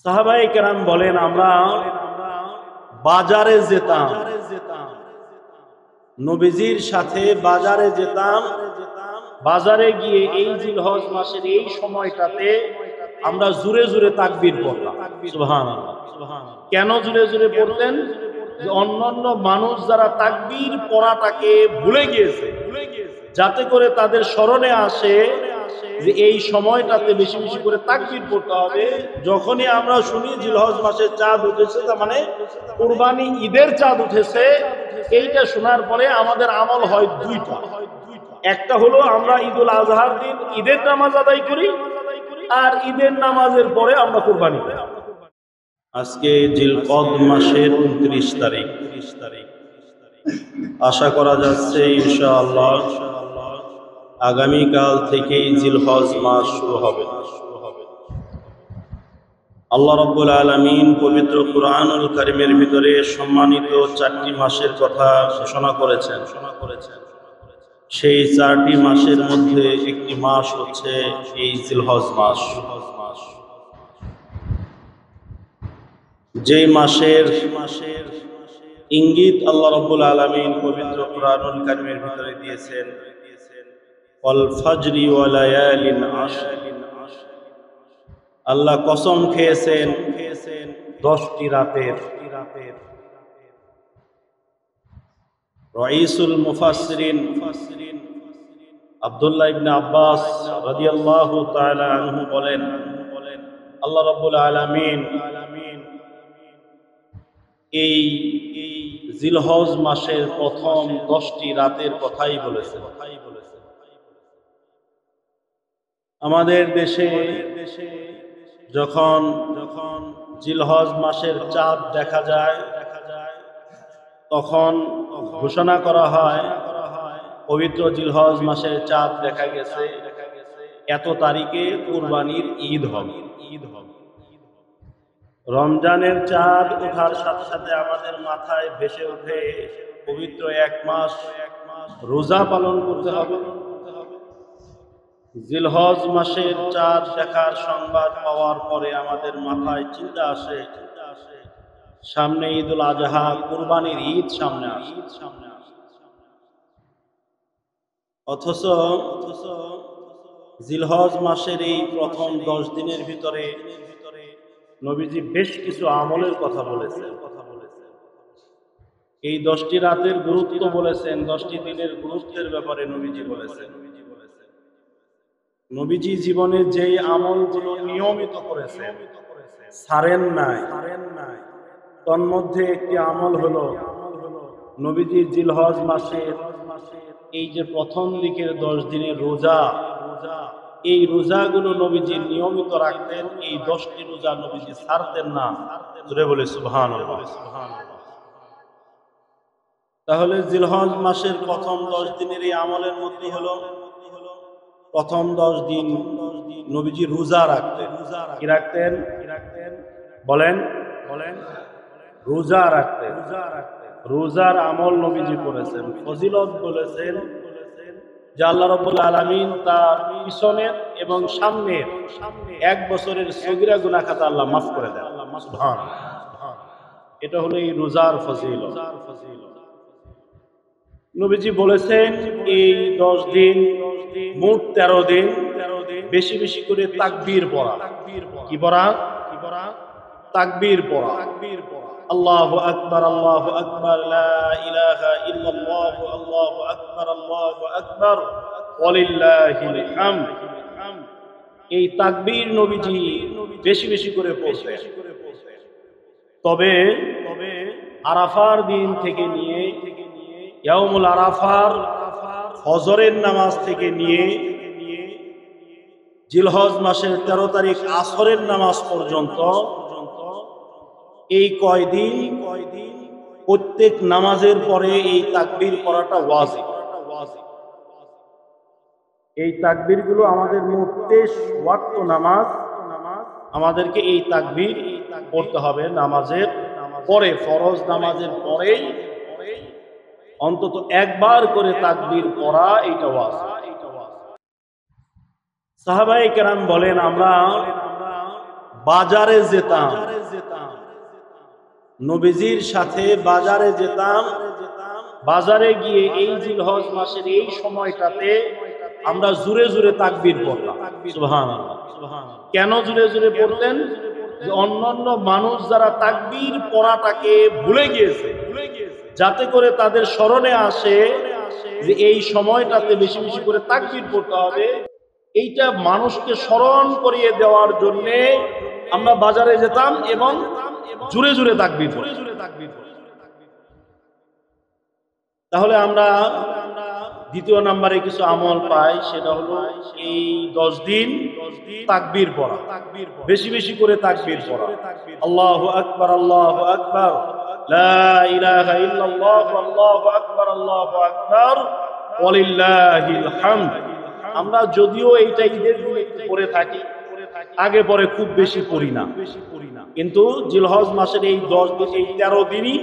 সাহাবায়ে কেরাম বলেন, আমরা বাজারে যেতাম, নবীজির সাথে বাজারে যেতাম। বাজারে গিয়ে এই জিলহজ মাসের এই সময়টাতে আমরা জোরে জোরে তাকবীর পড়তাম। সুবহানাল্লাহ। কেন জোরে জোরে পড়তেন? যে অন্যান্য মানুষ যারা তাকবীর পড়াটাকে ভুলে গিয়েছে, যাতে করে তাদের স্মরণে আসে যে এই সময়টাতে বেশি বেশি করে তাকবীর পড়তে হবে। যখনই আমরা শুনি জিলহজ মাসের চাঁদ উঠেছে, তার মানে কুরবানি ঈদের চাঁদ উঠেছে, এইটা শোনার পরে আমাদের আমল হয় দুইটা। একটা হলো আমরা ঈদুল আজহার দিন ঈদের নামাজ আদায় করি, আর ঈদের নামাজের পরে আমরা কুরবানি করি। আজকে জিলকদ মাসের 29 তারিখ। আশা করা যাচ্ছে ইনশাআল্লাহ আগামীকাল থেকেই জিলহজ মাস শুরু হবে। আল্লাহ রাব্বুল আলামিন পবিত্র কুরআনুল কারীমের ভিতরে সম্মানিত 4টি মাসের কথা ঘোষণা করেছেন। সেই 4টি মাসের মধ্যে একটি মাস হচ্ছে এই জিলহজ মাস, যেই মাসের ইঙ্গিত আল্লাহ রাব্বুল আলামিন পবিত্র কুরআনুল কারীমের ভিতরে দিয়েছেন, ওয়াল ফাজরি ওয়া লায়ালিন আশর। আল্লাহ কসম খেয়েছেন 10টি রাতের। রাইসুল মুফাসসিরিন আব্দুল্লাহ ইবনে আব্বাস রাদিয়াল্লাহু তাআলা আনহু বলেন, আল্লাহ রাব্বুল আলামিন এই জিলহজ মাসের প্রথম 10টি রাতের কথাই বলেছেন। আমাদের দেশে যখন জিলহজ মাসের চাঁদ দেখা যায়, তখন ঘোষণা করা হয় পবিত্র জিলহজ মাসের চাঁদ দেখা গেছে, এত তারিখে কুরবানির ঈদ হবে। রমজানের চাঁদ ওঠার সাথে সাথে আমাদের মাথায় ভেসে ওঠে পবিত্র 1 মাস রোজা পালন করতে হবে। জিলহজ মাসের চাঁদ দেখার সংবাদ পাওয়ার পরে আমাদের মাথায় চিন্তা আসে, সামনে ঈদুল আজহা, কুরবানির ঈদ সামনে আসে। অথচ জিলহজ মাসের এই প্রথম 10 দিনের ভিতরে নবীজি বেশ কিছু আমলের কথা বলেছেন। এই 10টি রাতের গুরুত্ব বলেছেন, 10টি দিনের গুরুত্বের ব্যাপারে নবীজি বলেছেন। নবীজি জীবনে যেই আমলগুলো নিয়মিত করেছেন, ছাড়েন নাই, তন্মধ্যে একটি আমল হলো নবীজি জিলহজ মাসের এই যে প্রথম দিকের 10 দিনের রোজা, এই রোজাগুলো নবীজি নিয়মিত রাখতেন। এই 10টি রোজা নবীজি ছাড়তেন না। জোরে বলে সুবহানাল্লাহ। তাহলে জিলহজ মাসের প্রথম 10 দিনের এই আমলের মধ্যে হলো প্রথম 10 দিন নবীজি রোজা রাখতেন। কি রাখতেন? বলেন। রোজা রাখতেন। রোজার আমল নবীজি করেছেন, ফজিলত বলেছেন যে আল্লাহ রাব্বুল আলামিন তার পিছনের এবং সামনের 1 বছরের সগীরা গুনাহ খাতা আল্লাহ মাফ করে দেন। সুবহানাল্লাহ। এটা হলো এই রোজার ফজিলত। নবীজি বলেছেন এই 10 দিন, মোট 13 দিন বেশি বেশি করে তাকবীর পড়া। কি পড়া? তাকবীর পড়া। আল্লাহু আকবার, আল্লাহু আকবার, লা ইলাহা ইল্লাল্লাহ, আল্লাহু আকবার, আল্লাহু আকবার, ওয়ালিল্লাহিল হামদ। এই তাকবীর নবীজি বেশি বেশি করে পড়তেন। তবে আরাফার দিন থেকে নিয়ে ইয়াউমুল আরাফার ফজরের নামাজ থেকে নিয়ে জিলহজ মাসের 13 তারিখ আসরের নামাজ পর্যন্ত এই কয়দিন প্রত্যেক নামাজের পরে এই তাকবীর পড়াটা ওয়াজিব। এই তাকবীরগুলো আমাদের মোট 23 ওয়াক্ত নামাজ, আমাদেরকে এই তাকবীর পড়তে হবে নামাজের পরে, ফরজ নামাজের পরেই অন্তত একবার করে তাকবীর পড়া, এইটা ওয়াজিব। সাহাবায়ে কেরাম বলেন, আমরা বাজারে যেতাম, নবীজির সাথে বাজারে যেতাম। বাজারে গিয়ে এই জিলহজ মাসের এই সময়টাতে আমরা জোরে জোরে তাকবীর পড়তাম। সুবহানাল্লাহ। কেন জোরে জোরে পড়তেন? যে অন্যান্য মানুষ যারা তাকবীর পড়াটাকে ভুলে গিয়েছে, যাতে করে তাদের স্মরণে আসে যে এই সময়টাতে বেশি বেশি করে তাকবীর পড়তে হবে, এইটা মানুষকে স্মরণ করিয়ে দেওয়ার জন্য আমরা বাজারে যেতাম এবং জোরে জোরে তাকবীর পড়তাম। তাহলে আমরা দ্বিতীয় নম্বরে কিছু আমল পাই, সেটা হলো এই 10 দিন তাকবীর পড়া, বেশি বেশি করে তাকবীর পড়া। আল্লাহু আকবার, আল্লাহু আকবার, লা ইলাহা ইল্লাল্লাহ, আল্লাহু আকবার, আল্লাহু আকবার, ওয়ালিল্লাহিল হামদ। আমরা যদিও এইটা ঈদের দিনে পড়ে থাকি, আগে পরে খুব বেশি পড়ি না, কিন্তু জিলহজ মাসের এই 10 দিন, এই 13 দিনই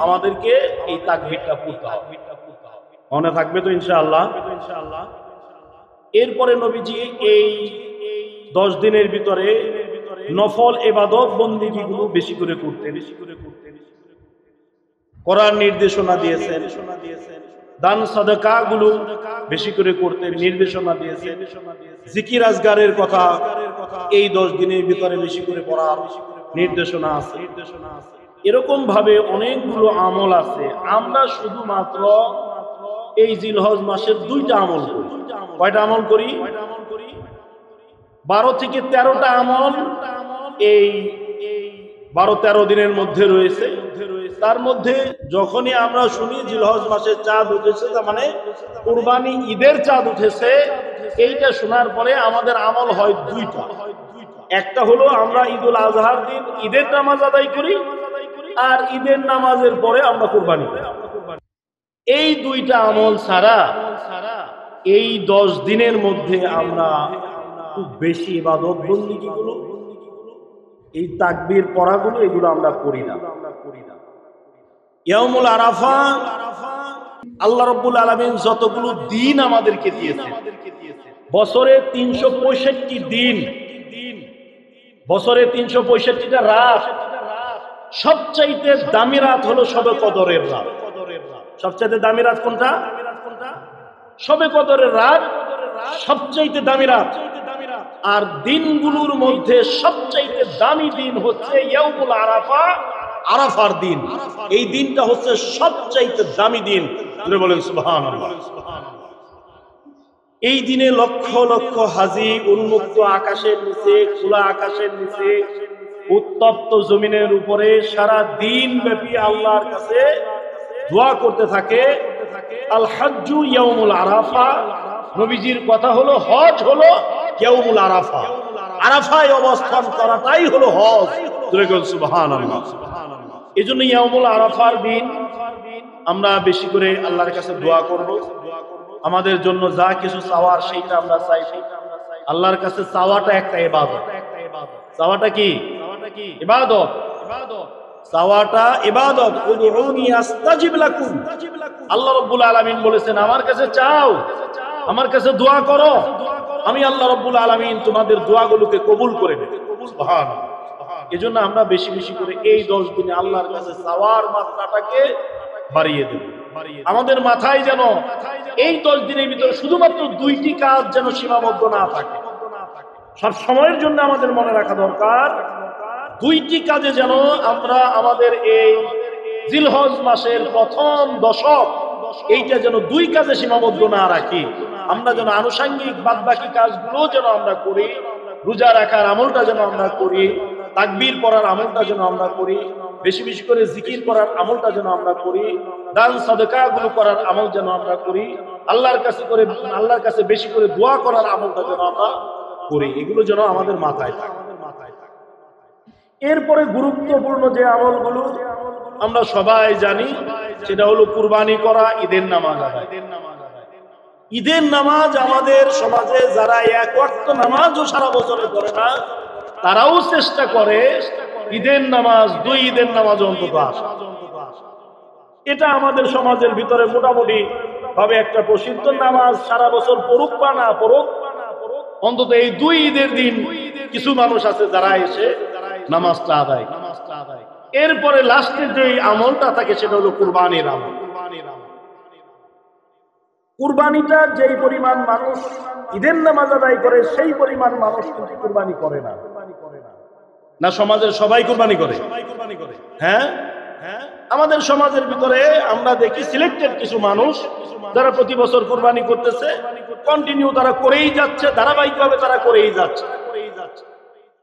আমাদেরকে এই তাকবীরটা পড়তে হবে। মনে থাকবে তো ইনশাআল্লাহ? এরপরে নবীজি এই 10 দিনের ভিতরে নফল ইবাদত বন্দেগীগুলো বেশি করে করতেন, করার নির্দেশনা দিয়েছেন। দান সাদাকা গুলো বেশি করে করতেন, নির্দেশনা দিয়েছেন। জিকির আজগারের কথা এই 10 দিনের ভিতরে বেশি করে পড়ার নির্দেশনা আছে। এরকম ভাবে অনেকগুলো আমল আছে। আমরা শুধুমাত্র এই জিলহজ মাসের 2টা আমল করি। কয়টা আমল করি? 12 থেকে 13টা আমল এই 12-13 দিনের মধ্যে রয়েছে। তার মধ্যে যখনই আমরা শুনি জিলহজ মাসের চাঁদ উঠেছে, তার মানে কুরবানি ঈদের চাঁদ উঠেছে, এইটা শোনার পরে আমাদের আমল হয় 2টা। একটা হলো আমরা ঈদুল আজহার দিন ঈদের নামাজ আদায় করি, আর ঈদের নামাজের পরে আমরা কুরবানি করি। এই 2টা আমল ছাড়া এই 10 দিনের মধ্যে আমরা খুব বেশি ইবাদত বন্দেগীগুলো, এই তাকবীর পড়াগুলো, এগুলো আমরা করি না। ইয়াউমুল আরাফা আল্লাহ রাব্বুল আলামিন যতগুলো দিন আমাদেরকে দিয়েছেন, বছরে 365 দিন, বছরে 365টা রাত, সবচাইতে দামি রাত হলো শবে কদরের রাত। সবচাইতে দামি রাত কোনটা? শবে কদরের রাত সবচাইতে দামি রাত। আর দিনগুলোর মধ্যে সবচাইতে দামি দিন হচ্ছে ইয়াউমুল আরাফা, আরাফার দিন। এই দিনটা হচ্ছে সবচাইতে দামি দিন। বলেন সুবহানাল্লাহ। এই দিনে লক্ষ লক্ষ হাজী উন্মুক্ত আকাশের নিচে, খোলা আকাশের নিচে, উত্তপ্ত জমিনের উপরে সারা দিন ব্যাপী আল্লাহর কাছে দোয়া করতে থাকে। আল হাজ্জু ইয়াউমুল আরাফা, নবীজির কথা হলো হজ হলো ইয়াউমুল আরাফা। আরাফায় অবস্থান করাটাই হলো হজ। সুবহানাল্লাহ। এজন্য ইয়াউমুল আরাফার দিন আমরা বেশি করে আল্লাহর কাছে দোয়া করব। আমাদের জন্য যা কিছু চাওয়ার সেইটা আমরা চাই। আল্লাহর কাছে চাওয়াটা একটা ইবাদত। চাওয়াটা কি? ইবাদত। চাওয়াটা ইবাদত। উদউনি আস্তাজিব লাকুম। আল্লাহ রাব্বুল আলামিন বলেছেন, আমার কাছে চাও, আমার কাছে দোয়া করো, আমি আল্লাহ রাব্বুল আলামিন তোমাদের দোয়াগুলোকে কবুল করে নেব। সুবহানাল্লাহ। এজন্য আমরা বেশি বেশি করে এই 10 দিনে আল্লাহর কাছে চাওয়ার মাত্রাটাকে বাড়িয়ে দেব। আমাদের মাথায় যেন এই 10 দিনের ভিতরে শুধুমাত্র 2টি কাজ যেন সীমাবদ্ধ না থাকে। সব সময়ের জন্য আমাদের মনে রাখা দরকার, 2টি কাজে যেন আমরা আমাদের এই জিলহজ মাসের প্রথম দশক, এইটা যেন 2 কাজে সীমাবদ্ধ না রাখি। আমরা যেন আনুষঙ্গিক বাদবাকি কাজগুলো যেন আমরা করি। রোজা রাখার আমলটা যেন আমরা করি, তাকবীর পড়ার আমলটা যেন আমরা করি, বেশি বেশি করে জিকির করার আমলটা যেন আমরা করি, দান সাদাকা গুলো করার আমল যেন আমরা করি, আল্লাহর কাছে বেশি করে দোয়া করার আমলটা যেন আমরা করি। এগুলো যেন আমাদের মাথায় থাকে। এরপরে গুরুত্বপূর্ণ যে আমলগুলো আমরা সবাই জানি, সেটা হলো কুরবানি করা, ঈদের নামাজ আদায়। ঈদের নামাজ আমাদের সমাজে যারা এক ওয়াক্ত নামাজও সারা বছরে পড়ে না, তারাও চেষ্টা করে ঈদের নামাজ, 2 ঈদের নামাজ অন্তত আসা। এটা আমাদের সমাজের ভিতরে মোটামুটি ভাবে একটা প্রসিদ্ধ নামাজ। সারা বছর পড়ুক বা না পড়ুক, অন্তত এই দুই ঈদের দিন কিছু মানুষ আছে যারা এসে নামাজটা আদায়। এরপরে লাস্টের যে আমলটা থাকে সেটা হলো কুরবানির আমল। কুরবানিটা যেই পরিমাণ মানুষ ঈদের নামাজ আদায় করে সেই পরিমাণ মানুষ কিন্তু কুরবানি করে না। না সমাজের সবাই কুরবানি করে? হ্যাঁ, আমাদের সমাজের ভিতরে আমরা দেখি সিলেক্টেড কিছু মানুষ যারা প্রতি বছর কুরবানি করতেছে, কন্টিনিউ তারা করেই যাচ্ছে, ধারাবাহিকভাবে তারা করেই যাচ্ছে।